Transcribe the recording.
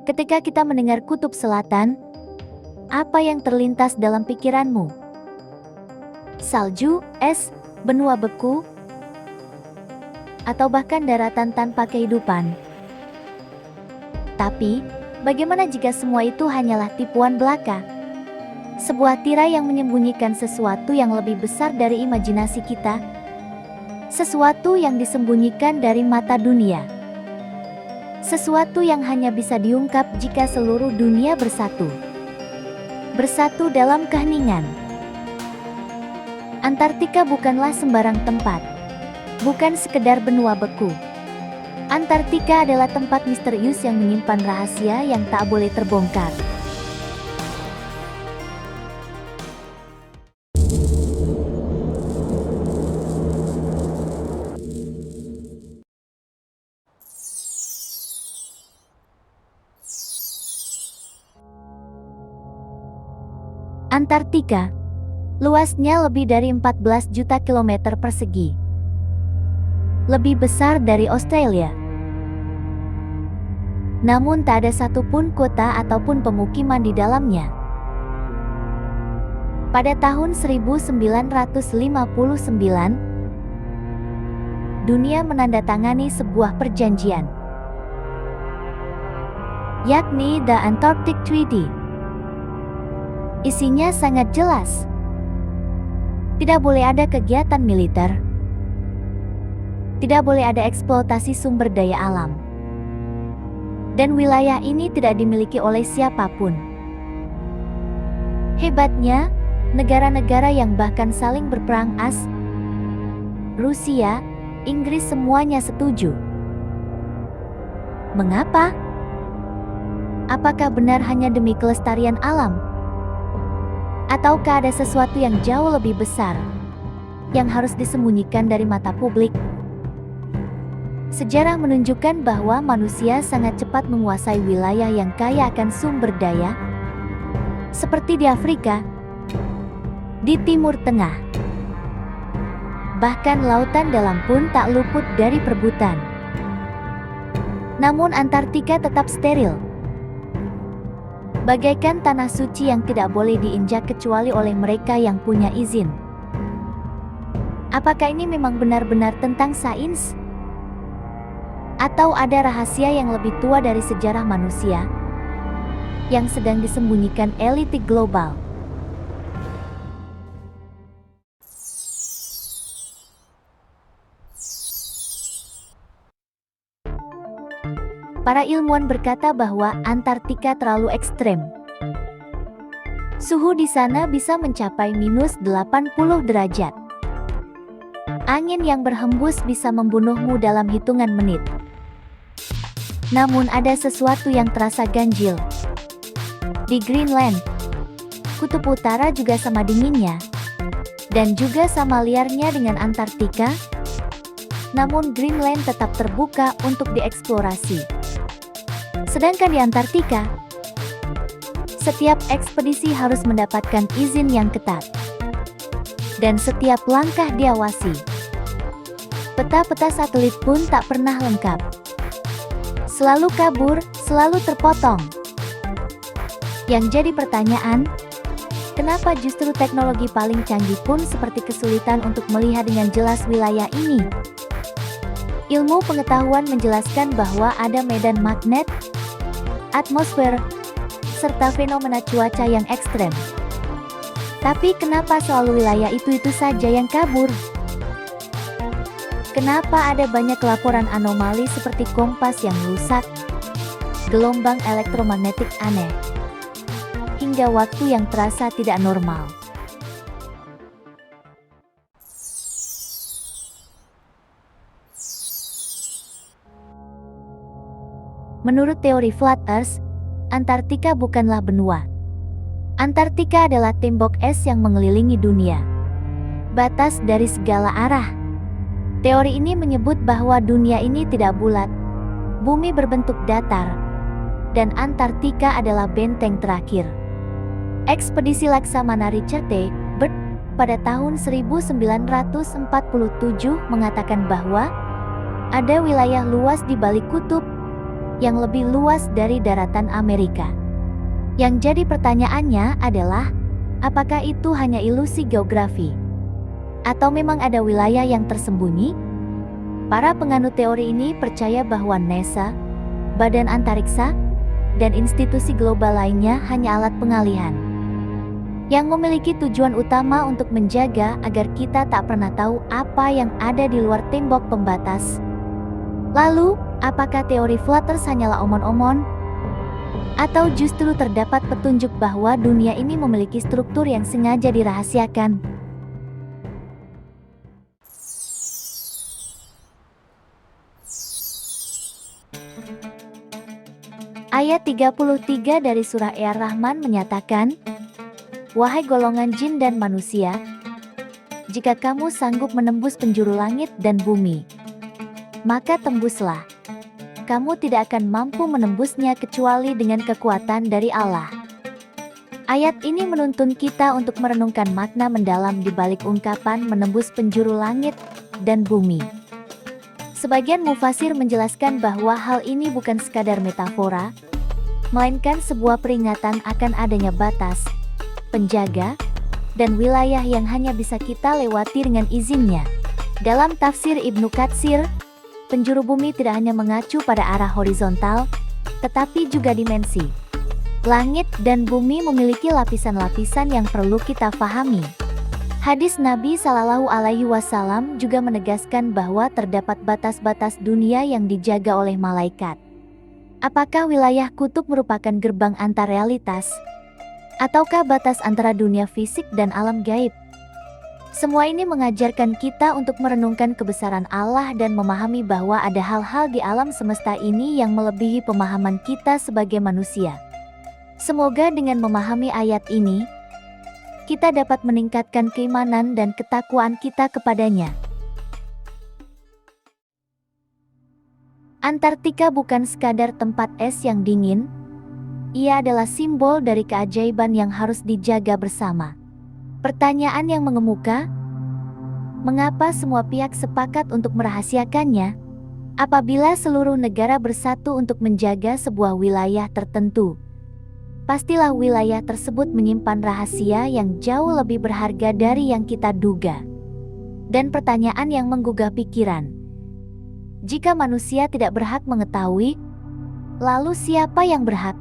Ketika kita mendengar kutub selatan, apa yang terlintas dalam pikiranmu? Salju, es, benua beku, atau bahkan daratan tanpa kehidupan? Tapi, bagaimana jika semua itu hanyalah tipuan belaka? Sebuah tirai yang menyembunyikan sesuatu yang lebih besar dari imajinasi kita? Sesuatu yang disembunyikan dari mata dunia. Sesuatu yang hanya bisa diungkap jika seluruh dunia bersatu. Bersatu dalam keheningan. Antartika bukanlah sembarang tempat. Bukan sekedar benua beku. Antartika adalah tempat misterius yang menyimpan rahasia yang tak boleh terbongkar. Antartika, luasnya lebih dari 14 juta kilometer persegi. Lebih besar dari Australia. Namun tak ada satupun kota ataupun pemukiman di dalamnya. Pada tahun 1959, dunia menandatangani sebuah perjanjian, yakni The Antarctic Treaty. Isinya sangat jelas. Tidak boleh ada kegiatan militer. Tidak boleh ada eksploitasi sumber daya alam. Dan wilayah ini tidak dimiliki oleh siapapun. Hebatnya, negara-negara yang bahkan saling berperang Rusia, Inggris semuanya setuju. Mengapa? Apakah benar hanya demi kelestarian alam? Ataukah ada sesuatu yang jauh lebih besar, yang harus disembunyikan dari mata publik? Sejarah menunjukkan bahwa manusia sangat cepat menguasai wilayah yang kaya akan sumber daya, seperti di Afrika, di Timur Tengah. Bahkan lautan dalam pun tak luput dari perebutan. Namun Antartika tetap steril. Bagaikan tanah suci yang tidak boleh diinjak kecuali oleh mereka yang punya izin. Apakah ini memang benar-benar tentang sains? Atau ada rahasia yang lebih tua dari sejarah manusia, yang sedang disembunyikan elit global? Para ilmuwan berkata bahwa Antartika terlalu ekstrem. Suhu di sana bisa mencapai minus 80 derajat. Angin yang berhembus bisa membunuhmu dalam hitungan menit. Namun ada sesuatu yang terasa ganjil. Di Greenland, kutub utara juga sama dinginnya. Dan juga sama liarnya dengan Antartika. Namun Greenland tetap terbuka untuk dieksplorasi. Sedangkan di Antartika, setiap ekspedisi harus mendapatkan izin yang ketat. Dan setiap langkah diawasi. Peta-peta satelit pun tak pernah lengkap. Selalu kabur, selalu terpotong. Yang jadi pertanyaan, kenapa justru teknologi paling canggih pun seperti kesulitan untuk melihat dengan jelas wilayah ini? Ilmu pengetahuan menjelaskan bahwa ada medan magnet, atmosfer, serta fenomena cuaca yang ekstrem. Tapi kenapa selalu wilayah itu saja yang kabur? Kenapa ada banyak laporan anomali seperti kompas yang rusak, gelombang elektromagnetik aneh, hingga waktu yang terasa tidak normal? Menurut teori Flat Earth, Antartika bukanlah benua. Antartika adalah tembok es yang mengelilingi dunia. Batas dari segala arah. Teori ini menyebut bahwa dunia ini tidak bulat, bumi berbentuk datar, dan Antartika adalah benteng terakhir. Ekspedisi Laksamana Richard T. Byrd pada tahun 1947 mengatakan bahwa ada wilayah luas di balik kutub, yang lebih luas dari daratan Amerika. Yang jadi pertanyaannya adalah, apakah itu hanya ilusi geografi? Atau memang ada wilayah yang tersembunyi? Para penganut teori ini percaya bahwa NASA, badan antariksa, dan institusi global lainnya hanya alat pengalihan yang memiliki tujuan utama untuk menjaga agar kita tak pernah tahu apa yang ada di luar tembok pembatas. Lalu, apakah teori Flat Earth hanyalah omon-omon? Atau justru terdapat petunjuk bahwa dunia ini memiliki struktur yang sengaja dirahasiakan? Ayat 33 dari surah Ar-Rahman menyatakan, "Wahai golongan jin dan manusia, jika kamu sanggup menembus penjuru langit dan bumi, maka tembuslah. Kamu tidak akan mampu menembusnya kecuali dengan kekuatan dari Allah." Ayat ini menuntun kita untuk merenungkan makna mendalam di balik ungkapan menembus penjuru langit dan bumi. Sebagian mufasir menjelaskan bahwa hal ini bukan sekadar metafora, melainkan sebuah peringatan akan adanya batas, penjaga, dan wilayah yang hanya bisa kita lewati dengan izinnya. Dalam tafsir Ibnu Katsir, penjuru bumi tidak hanya mengacu pada arah horizontal, tetapi juga dimensi. Langit dan bumi memiliki lapisan-lapisan yang perlu kita pahami. Hadis Nabi Shallallahu Alaihi Wasallam juga menegaskan bahwa terdapat batas-batas dunia yang dijaga oleh malaikat. Apakah wilayah kutub merupakan gerbang antar realitas? Ataukah batas antara dunia fisik dan alam gaib? Semua ini mengajarkan kita untuk merenungkan kebesaran Allah dan memahami bahwa ada hal-hal di alam semesta ini yang melebihi pemahaman kita sebagai manusia. Semoga dengan memahami ayat ini, kita dapat meningkatkan keimanan dan ketakwaan kita kepadanya. Antartika bukan sekadar tempat es yang dingin, ia adalah simbol dari keajaiban yang harus dijaga bersama. Pertanyaan yang mengemuka, mengapa semua pihak sepakat untuk merahasiakannya? Apabila seluruh negara bersatu untuk menjaga sebuah wilayah tertentu, pastilah wilayah tersebut menyimpan rahasia yang jauh lebih berharga dari yang kita duga. Dan pertanyaan yang menggugah pikiran, jika manusia tidak berhak mengetahui, lalu siapa yang berhak?